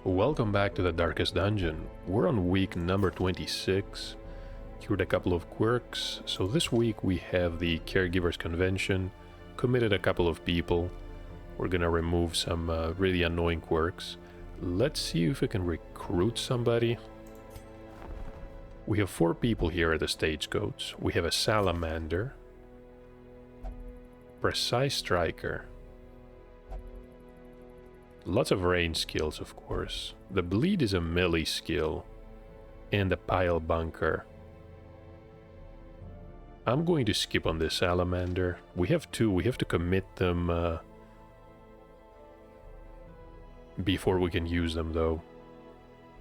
Welcome back to the Darkest Dungeon. We're on week number 26. Cured a couple of quirks. So this week we have the Caregivers Convention. Committed a couple of people. We're gonna remove some really annoying quirks. Let's see if we can recruit somebody. We have 4 people here at the Stagecoach. We have a Salamander. Precise Striker. Lots of range skills, of course. The Bleed is a melee skill. And a Pile Bunker. I'm going to skip on this Salamander. We have 2. We have to commit them before we can use them, though.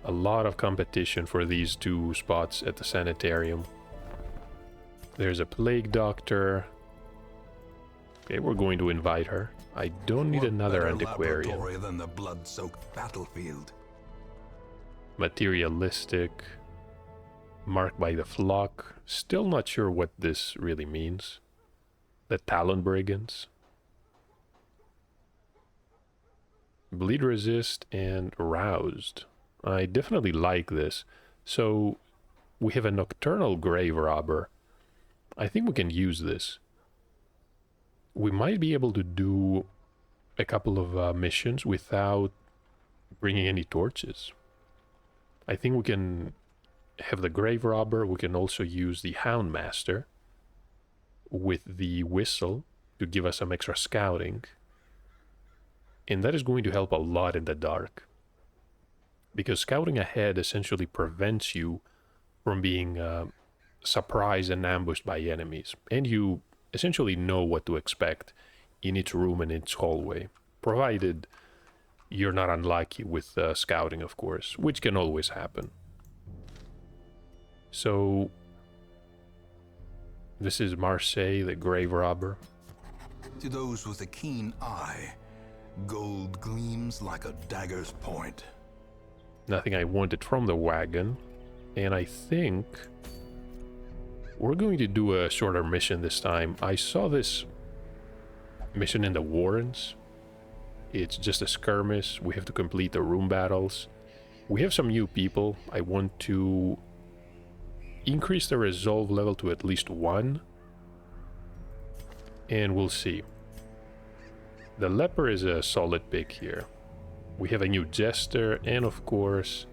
A lot of competition for these 2 spots at the Sanitarium. There's a Plague Doctor. Okay, we're going to invite her. I don't need another antiquarian. Than the blood-soaked battlefield. Materialistic. Marked by the Flock. Still not sure what this really means. The Talon Brigands. Bleed Resist and Roused. I definitely like this. So, we have a Nocturnal Grave Robber. I think we can use this. We might be able to do a couple of missions without bringing any torches. I think we can have the Grave Robber. We can also use the Houndmaster with the Whistle to give us some extra scouting. And that is going to help a lot in the dark. Because scouting ahead essentially prevents you from being surprised and ambushed by enemies. And you essentially know what to expect in each room and each hallway, provided you're not unlucky with scouting, of course, which can always happen. So, this is Marseille, the Grave Robber. To those with a keen eye, gold gleams like a dagger's point. Nothing I wanted from the wagon, and I think we're going to do a shorter mission this time. I saw this mission in the Warrens. It's just a skirmish. We have to complete the room battles. We have some new people. I want to increase the resolve level to at least 1. And we'll see. The Leper is a solid pick here. We have a new Jester, and of course,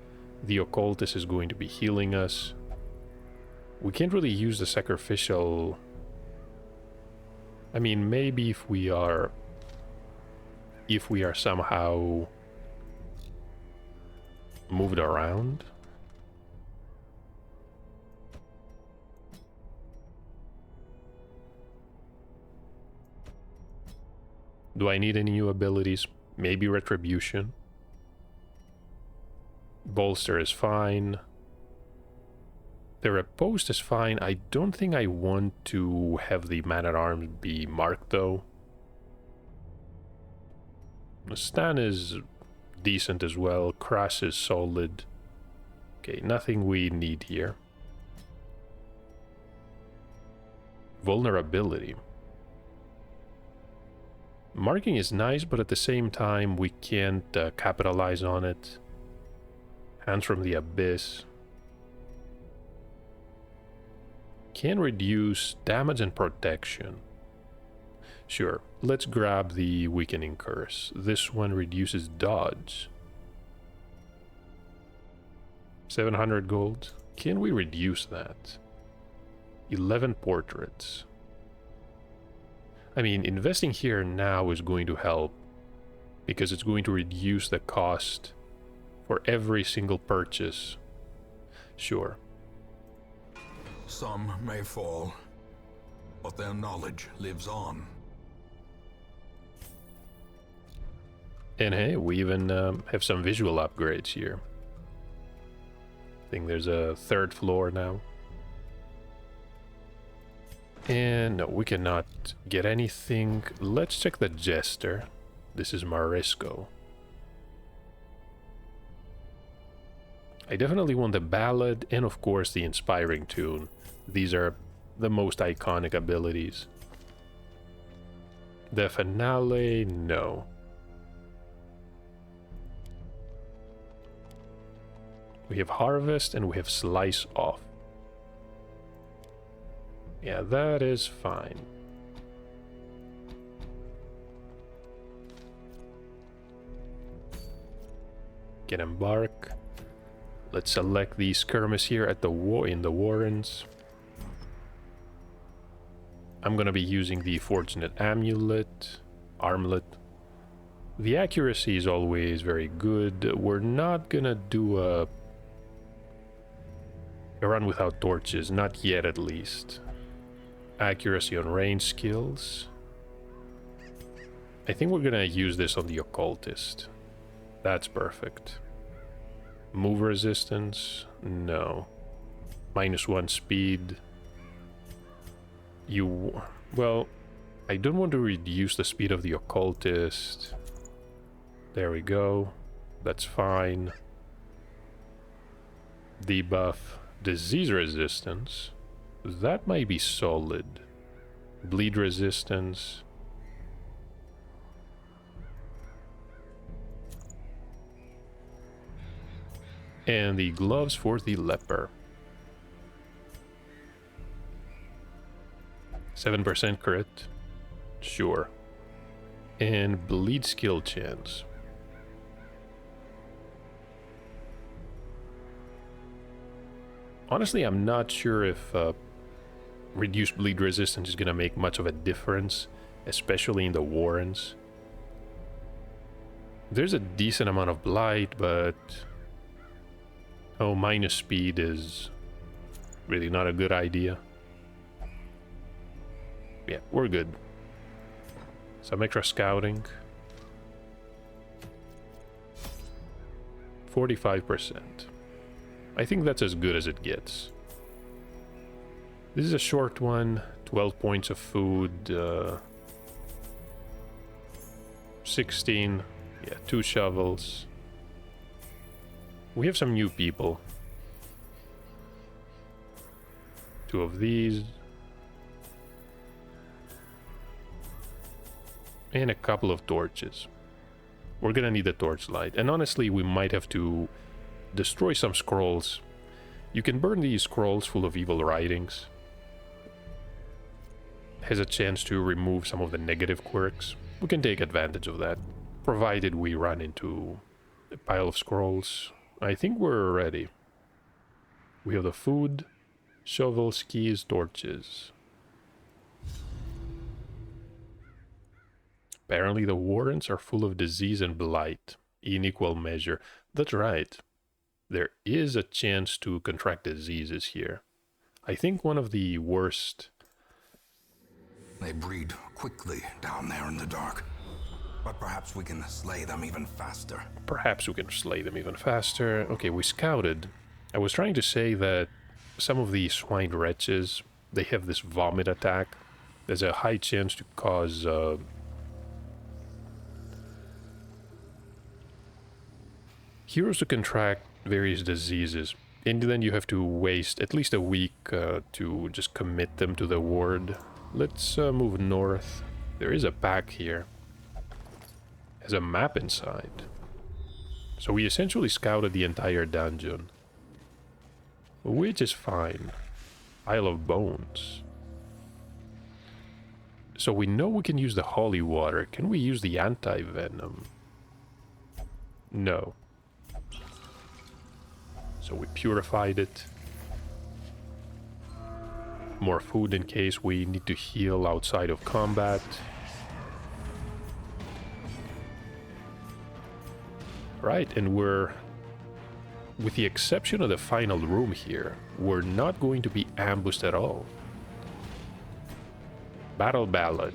the Occultist is going to be healing us. We can't really use the sacrificial. I mean, maybe if we are somehow moved around. Do I need any new abilities? Maybe Retribution. Bolster is fine. The Riposte is fine. I don't think I want to have the Man-at-Arms be marked, though. The Stan is decent as well. Crash is solid. Okay, nothing we need here. Vulnerability. Marking is nice, but at the same time, we can't capitalize on it. Hands from the Abyss. Can reduce damage and protection. Sure, let's grab the Weakening Curse. This one reduces dodge. 700 gold. Can we reduce that? 11 portraits. I mean, investing here now is going to help, because it's going to reduce the cost for every single purchase. Sure. Some may fall, but their knowledge lives on. And hey, we even have some visual upgrades here. I think there's a 3rd floor now. And no, we cannot get anything. Let's check the Jester. This is Marisco. I definitely want the Ballad and of course the Inspiring Tune. These are the most iconic abilities. The Finale, no. We have harvest and we have slice off. Yeah, that is fine. Can embark. Let's select the skirmish here at the in the Warrens. I'm gonna be using the Fortunate Armlet. The accuracy is always very good. We're not gonna do a run without torches, not yet at least. Accuracy on range skills. I think we're gonna use this on the Occultist. That's perfect. Move resistance? No. -1 speed. Well, I don't want to reduce the speed of the Occultist. There we go. That's fine. Debuff disease resistance. That might be solid. Bleed resistance. And the gloves for the leper. 7% crit. Sure. And bleed skill chance. Honestly, I'm not sure if reduced bleed resistance is gonna make much of a difference, especially in the Warrens. There's a decent amount of blight, but minus speed is really not a good idea. Yeah, we're good. Some extra scouting. 45%. I think that's as good as it gets. This is a short one. 12 points of food. 16. Yeah, 2 shovels. We have some new people. 2 of these. And a couple of torches. We're gonna need a torchlight. And honestly, we might have to destroy some scrolls. You can burn these scrolls full of evil writings. Has a chance to remove some of the negative quirks. We can take advantage of that, provided we run into a pile of scrolls. I think we're ready. We have the food, shovels, keys, torches. Apparently the Warrens are full of disease and blight, in equal measure. That's right. There is a chance to contract diseases here. I think one of the worst... They breed quickly down there in the dark. But perhaps we can slay them even faster. Okay, we scouted. I was trying to say that some of these swine wretches, they have this vomit attack. There's a high chance to cause... heroes to contract various diseases, and then you have to waste at least a week to just commit them to the ward. Let's move north. There is a pack here. Has a map inside. So we essentially scouted the entire dungeon, which is fine. Isle of Bones. So we know we can use the holy water. Can we use the anti-venom? No. So we purified it. More food in case we need to heal outside of combat. Right, and we're... with the exception of the final room here, we're not going to be ambushed at all. Battle Ballad.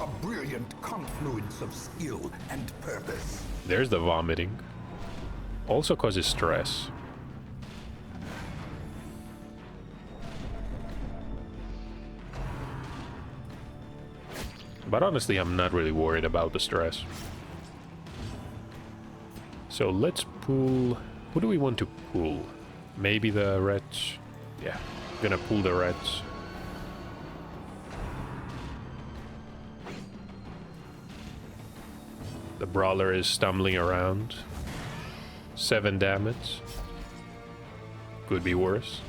A brilliant confluence of skill and purpose. There's the vomiting. Also causes stress. But honestly, I'm not really worried about the stress. So let's pull... who do we want to pull? Maybe the wretch? Yeah, gonna pull the wretch. The brawler is stumbling around. 7 damage. Could be worse.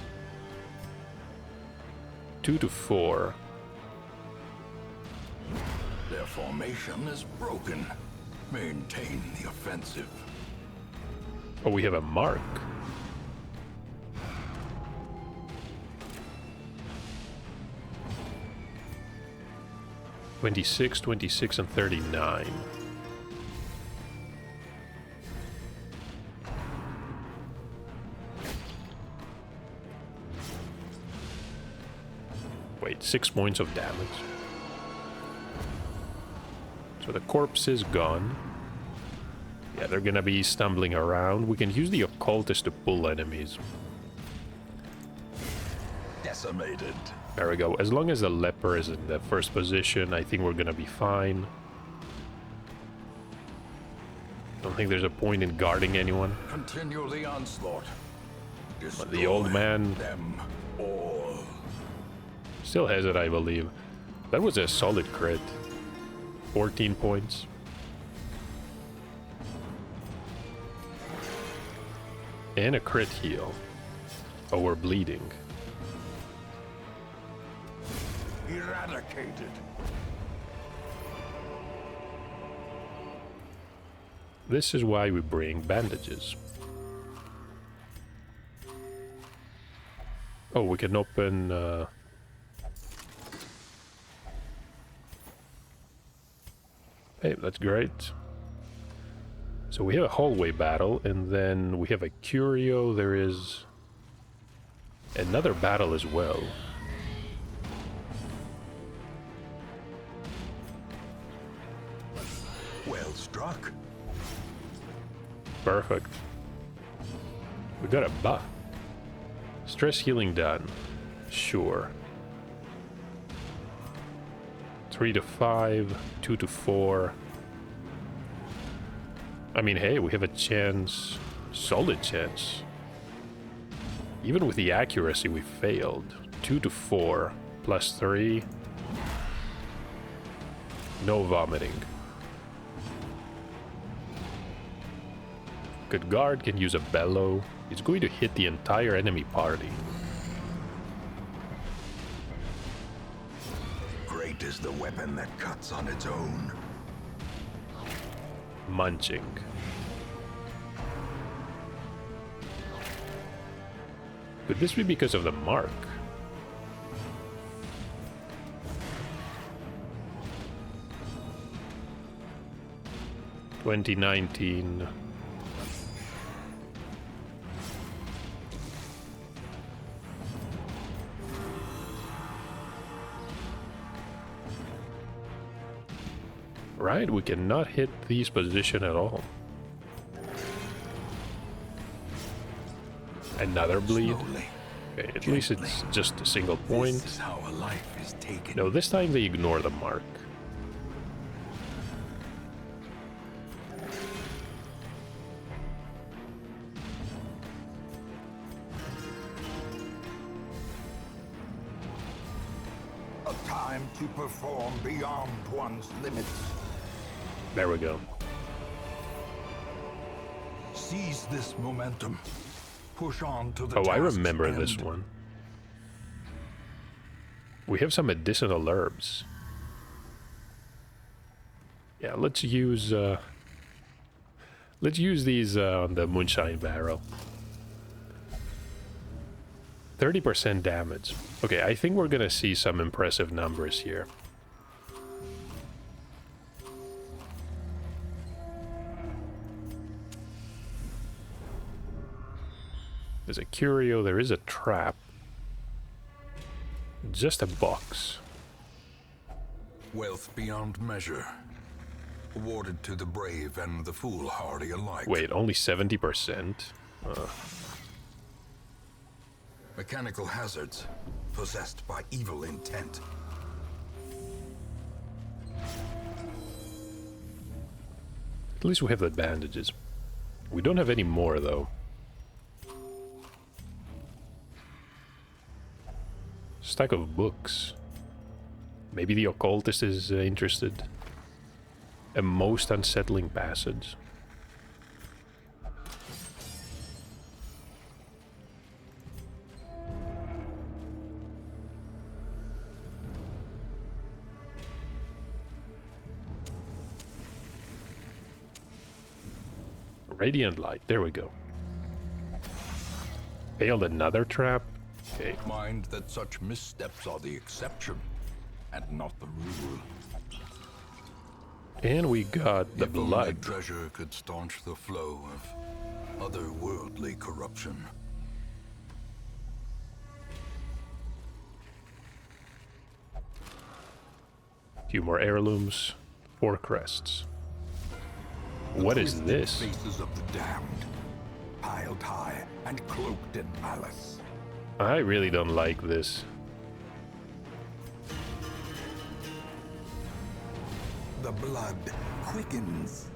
2 to 4. Their formation is broken. Maintain the offensive. Oh, we have a mark. (26, 26, and 39). Wait, 6 points of damage. So the corpse is gone. Yeah, they're gonna be stumbling around. We can use the occultist to pull enemies. Decimated. There we go. As long as the leper is in the first position, I think we're gonna be fine. Don't think there's a point in guarding anyone. Continue the onslaught. But the old man Them all. still has it, I believe. That was a solid crit. 14 points. And a crit heal. Oh, we're bleeding. Eradicated. This is why we bring bandages. Oh, we can open... Hey, that's great. So we have a hallway battle, and then we have a curio. There is another battle as well. Well struck. Perfect. We got a buff. Stress healing done. Sure. 3 to 5, 2 to 4. I mean, hey, we have a chance. Solid chance. Even with the accuracy, we failed. 2 to 4, plus 3. No vomiting. Good guard can use a bellow. It's going to hit the entire enemy party. Great is the weapon that cuts on its own. Munching. Could this be because of the mark? (2019). Right, we cannot hit these position at all. Another bleed. Slowly, Okay, at least it's just a single point. This is how a life is taken. No, this time they ignore the mark. A time to perform beyond one's limits. There we go. Seize this momentum. Push on to the Oh, I task's remember this end. one. We have some medicinal herbs. Yeah, let's use these on the moonshine barrel. 30% damage. Okay, I think we're gonna see some impressive numbers here. There's a curio, there is a trap. Just a box. Wealth beyond measure. Awarded to the brave and the foolhardy alike. Wait, only 70%? Mechanical hazards. Possessed by evil intent. At least we have the bandages. We don't have any more, though. Stack of books. Maybe the occultist is interested. A most unsettling passage. Radiant light. There we go. Failed another trap. Okay. Mind that such missteps are the exception and not the rule. And we got the If only blood. treasure could staunch the flow of otherworldly corruption. Few more heirlooms. 4 crests. What is Twisted this? Faces of the damned, piled high and cloaked in malice. I really don't like this. The blood quickens.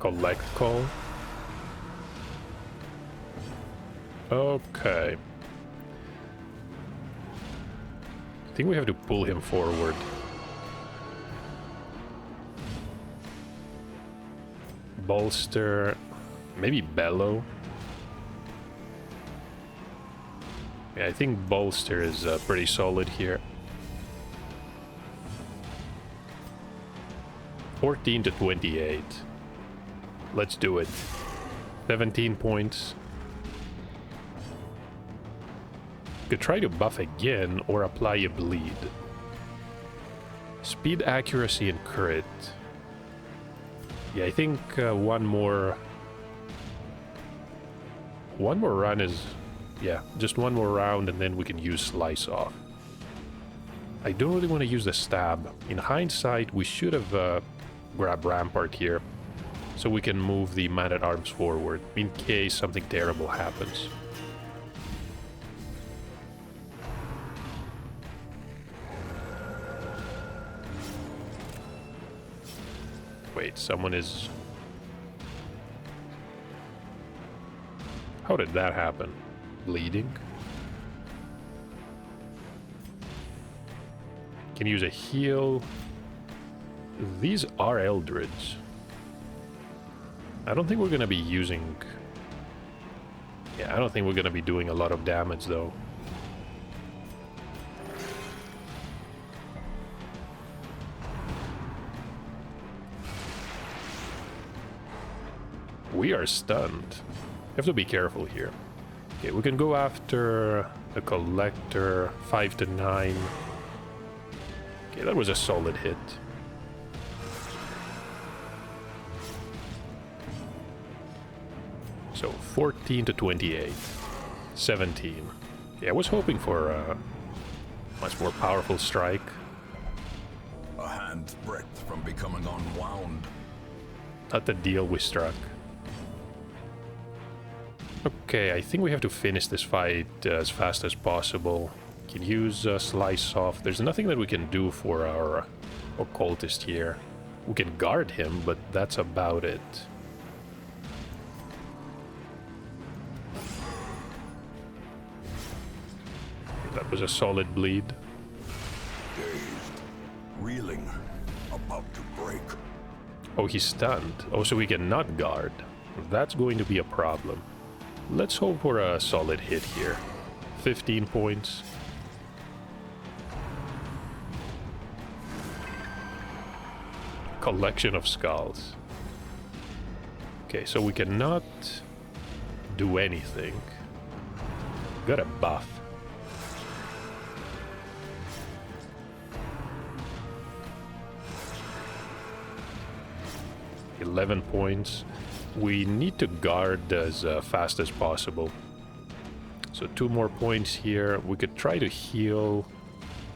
Collect call. Okay. I think we have to pull him forward. Bolster. Maybe bellow. Yeah, I think bolster is pretty solid here. 14 to 28. Let's do it. 17 points. Could try to buff again or apply a bleed. Speed, accuracy, and crit. Yeah, I think one more run is... Yeah, just one more round and then we can use Slice Off. I don't really want to use the stab. In hindsight, we should have grabbed Rampart here, so we can move the Man-at-Arms forward in case something terrible happens. Wait, someone is... How did that happen? Bleeding? Can use a heal. These are Eldritch. I don't think we're gonna be using... Yeah, I don't think we're gonna be doing a lot of damage though. We are stunned. Have to be careful here. Okay, we can go after the collector. 5 to 9. Okay, that was a solid hit. So 14 to 28. 17. Yeah, I was hoping for a much more powerful strike. A hand's breadth from becoming unwound. Not the deal we struck. Okay, I think we have to finish this fight as fast as possible. Can use Slice Off. There's nothing that we can do for our occultist here. We can guard him, but that's about it. That was a solid bleed. Dazed, reeling, about to break. Oh, he's stunned. Oh, so we cannot guard. That's going to be a problem. Let's hope for a solid hit here. 15 points. Collection of skulls. Okay, so we cannot do anything. Got a buff. $11 points. We need to guard as fast as possible. So 2 more points here. We could try to heal.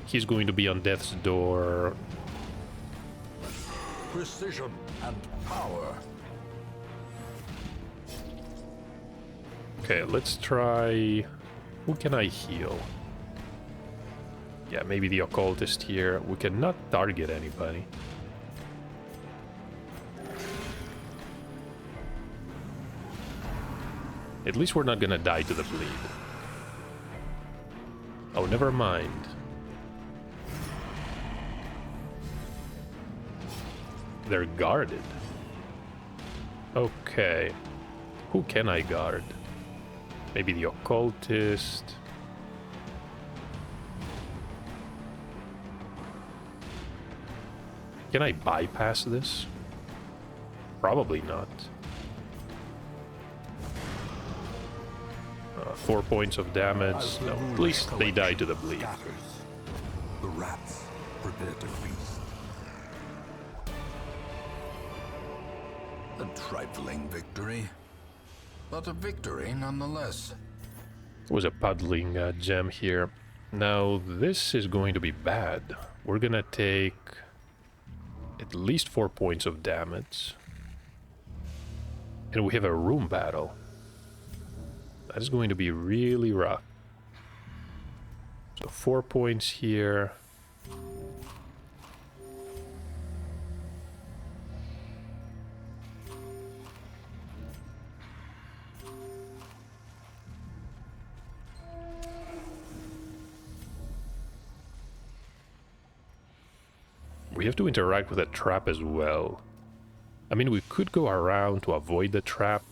He's going to be on death's door. Precision and power. Okay, let's try... Who can I heal? Yeah, maybe the occultist here. We cannot target anybody. At least we're not gonna die to the bleed. Oh, never mind. They're guarded. Okay. Who can I guard? Maybe the occultist. Can I bypass this? Probably not. 4 points of damage. No, at least they die to the bleed. Scatters. The rats prepare to feast. A trifling victory, but a victory nonetheless. There was a puddling gem here. Now this is going to be bad. We're gonna take at least 4 points of damage. And we have a room battle. That is going to be really rough. So 4 points here. We have to interact with a trap as well. I mean, we could go around to avoid the trap.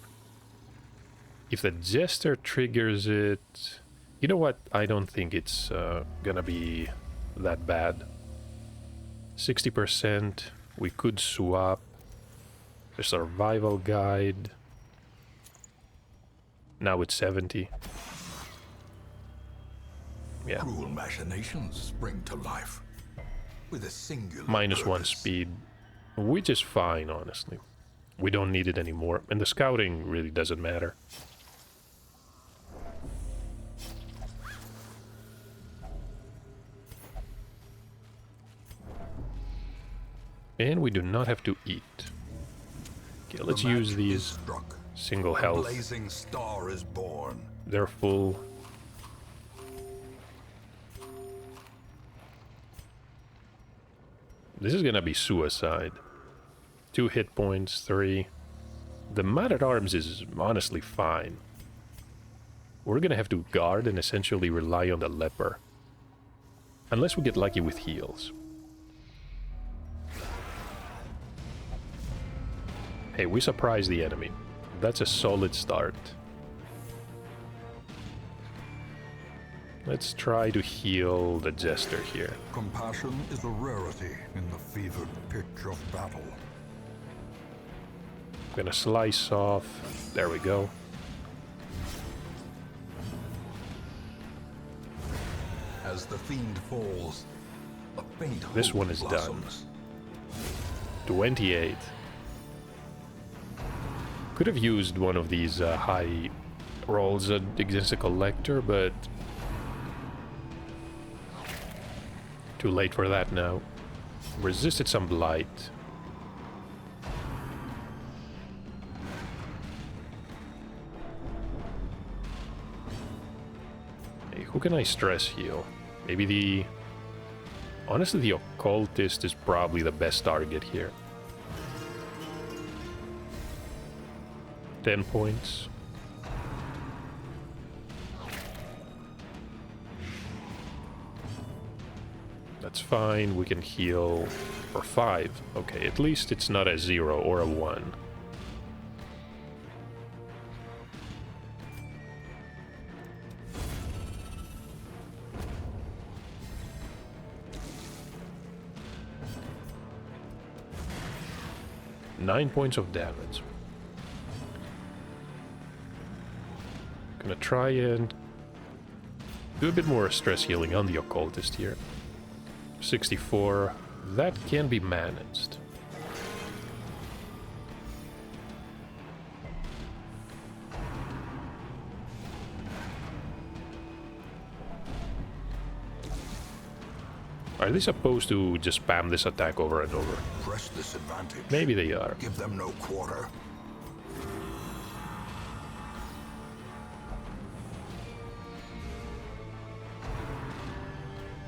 If the jester triggers it... You know what? I don't think it's gonna be that bad. 60%. We could swap. The survival guide. Now it's 70. Yeah. Cruel machinations spring to life with a singular -1 purpose. speed, which is fine, honestly. We don't need it anymore, and the scouting really doesn't matter. And we do not have to eat. Okay, let's The use match these is struck. single A health. blazing star is born. They're full. This is gonna be suicide. 2 hit points, 3. The man-at-arms is honestly fine. We're gonna have to guard and essentially rely on the leper. Unless we get lucky with heals. Hey, we surprised the enemy. That's a solid start. Let's try to heal the jester here. Compassion is a rarity in the fevered pitch of battle. Gonna slice off. There we go. As the fiend falls, a faint This hope one is done. blossoms. 28. Could have used one of these high rolls against a collector, but too late for that now. Resisted some blight. Hey, who can I stress heal? Maybe the... Honestly, the occultist is probably the best target here. 10 points. That's fine, we can heal for 5. Okay, at least it's not a 0 or a 1. Nine points of damage. Gonna try and do a bit more stress healing on the occultist here. 64. That can be managed. Are they supposed to just spam this attack over and over? Press this advantage. Maybe they are. Give them no quarter.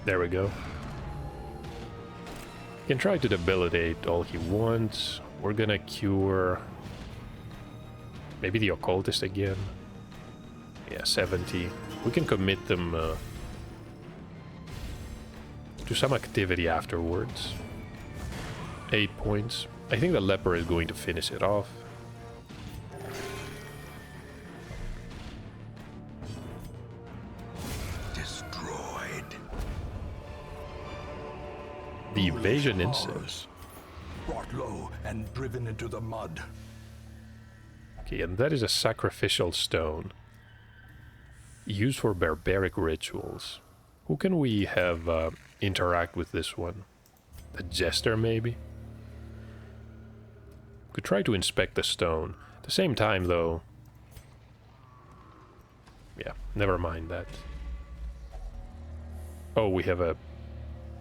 There we go. He can try to debilitate all he wants. We're gonna cure... Maybe the occultist again. Yeah, 70. We can commit them to some activity afterwards. 8 points. I think the leper is going to finish it off. Destroyed. The evasion Foolish incense. horrors. Brought low and driven into the mud. Okay, and that is a sacrificial stone. Used for barbaric rituals. Who can we have interact with this one? A jester, maybe? Could try to inspect the stone. At the same time, though... Yeah, never mind that. Oh, we have a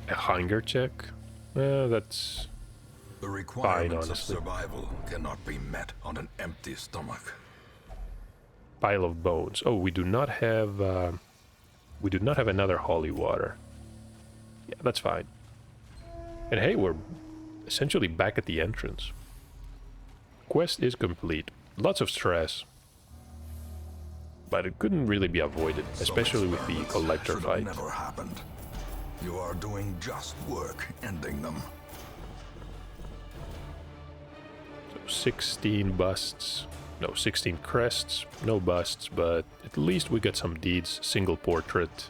hunger check? That's The fine, requirements of honestly. survival cannot be met on an empty stomach. Pile of bones. Oh, we do not have another holy water. Yeah, that's fine. And hey, we're essentially back at the entrance. Quest is complete. Lots of stress. But it couldn't really be avoided, especially with the Experiments collector should have fight. never happened. You are doing just work ending them. So 16 busts. No, 16 crests. No busts, but at least we got some deeds. Single portrait.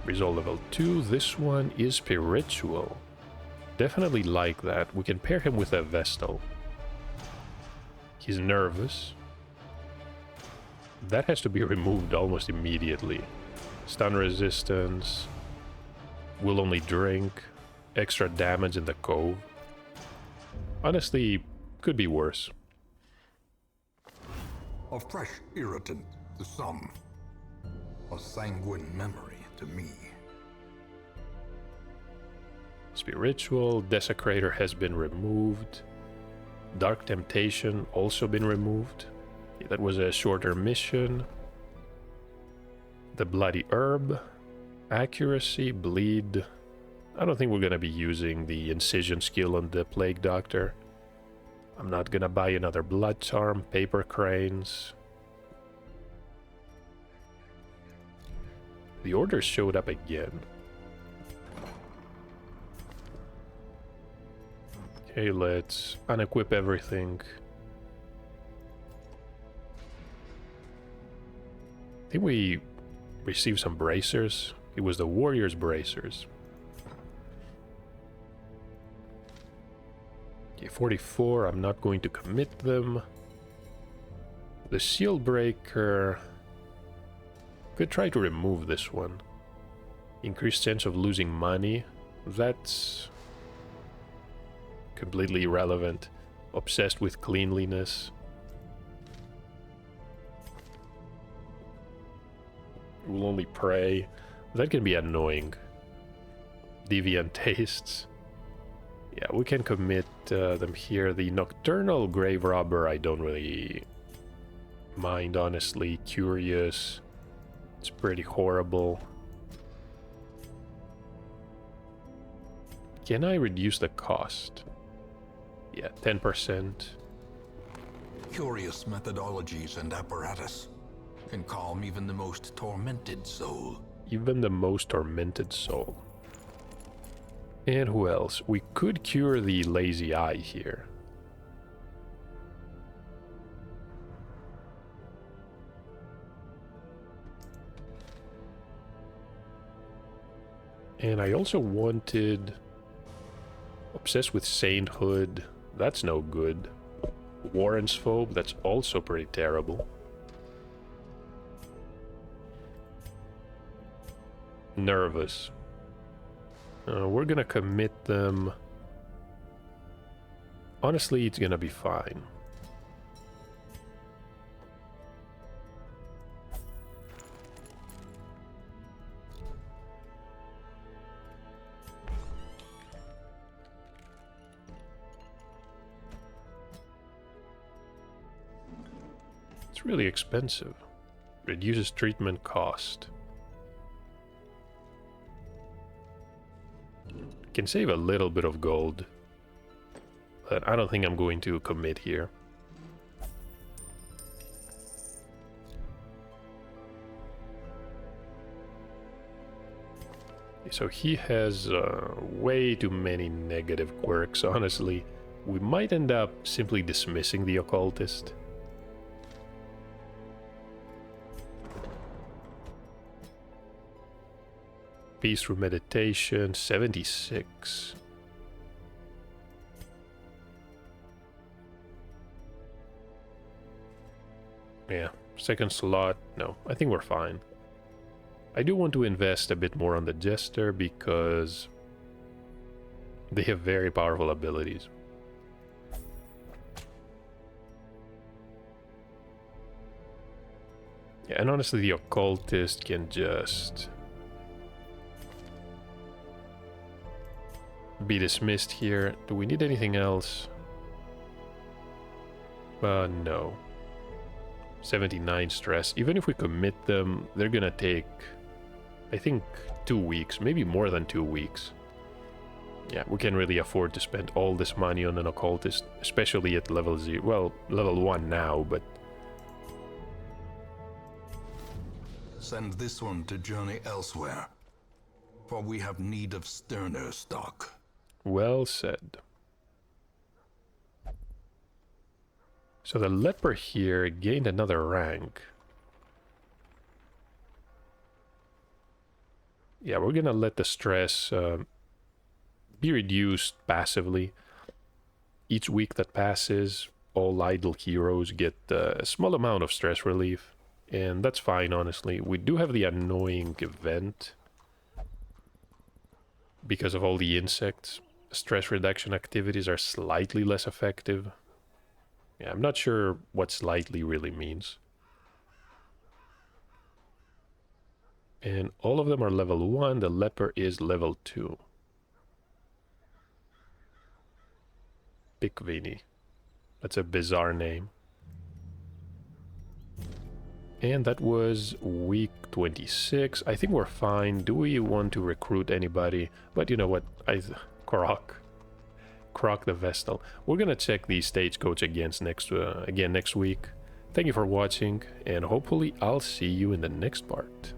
Resolve level 2. This one is spiritual. Definitely like that. We can pair him with a Vestal. He's nervous. That has to be removed almost immediately. Stun resistance. Will only drink. Extra damage in the cove. Honestly, could be worse. A fresh irritant to some. A sanguine memory to me. Spiritual Desecrator has been removed. Dark Temptation also been removed. Yeah, that was a shorter mission. The Bloody Herb. Accuracy, Bleed. I don't think we're gonna be using the Incision skill on the Plague Doctor. I'm not gonna buy another Blood Charm. Paper Cranes. The orders showed up again. Okay, let's unequip everything. I think we received some bracers. It was the Warrior's bracers. Okay, 44, I'm not going to commit them. The Shield Breaker... Could try to remove this one. Increased chance of losing money. That's... completely irrelevant. Obsessed with cleanliness. Will only pray. That can be annoying. Deviant tastes. Yeah, we can commit them here. The Nocturnal Grave Robber I don't really mind, honestly. Curious. It's pretty horrible. Can I reduce the cost? Yeah, 10%. Curious methodologies and apparatus can calm even the most tormented soul. Even the most tormented soul. And who else? We could cure the lazy eye here. And I also wanted... Obsessed with Sainthood. That's no good. Warren's Phobe. That's also pretty terrible. Nervous. We're gonna commit them. Honestly, it's gonna be fine. It's really expensive. Reduces treatment cost. Can save a little bit of gold, but I don't think I'm going to commit here. So he has way too many negative quirks, honestly. We might end up simply dismissing the occultist. Peace through meditation, 76. Yeah, second slot. No, I think we're fine. I do want to invest a bit more on the Jester because they have very powerful abilities. Yeah, and honestly, the Occultist can just be dismissed here. Do we need anything else? No. 79 stress. Even if we commit them, they're gonna take, I think, 2 weeks, maybe more than 2 weeks. Yeah, we can really afford to spend all this money on an Occultist, especially at level 0. Well, level 1 now, but... Send this one to journey elsewhere, for we have need of sterner stock. Well said. So the leper here gained another rank. Yeah, we're gonna let the stress be reduced passively. Each week that passes, all idle heroes get a small amount of stress relief. And that's fine, honestly. We do have the annoying event. Because of all the insects, stress reduction activities are slightly less effective. Yeah, I'm not sure what slightly really means. And all of them are level 1. The leper is level 2. Pikvini. That's a bizarre name. And that was week 26. I think we're fine. Do we want to recruit anybody? But you know what? Croc the Vestal. We're gonna check the stagecoach again next week. Thank you for watching, and hopefully I'll see you in the next part.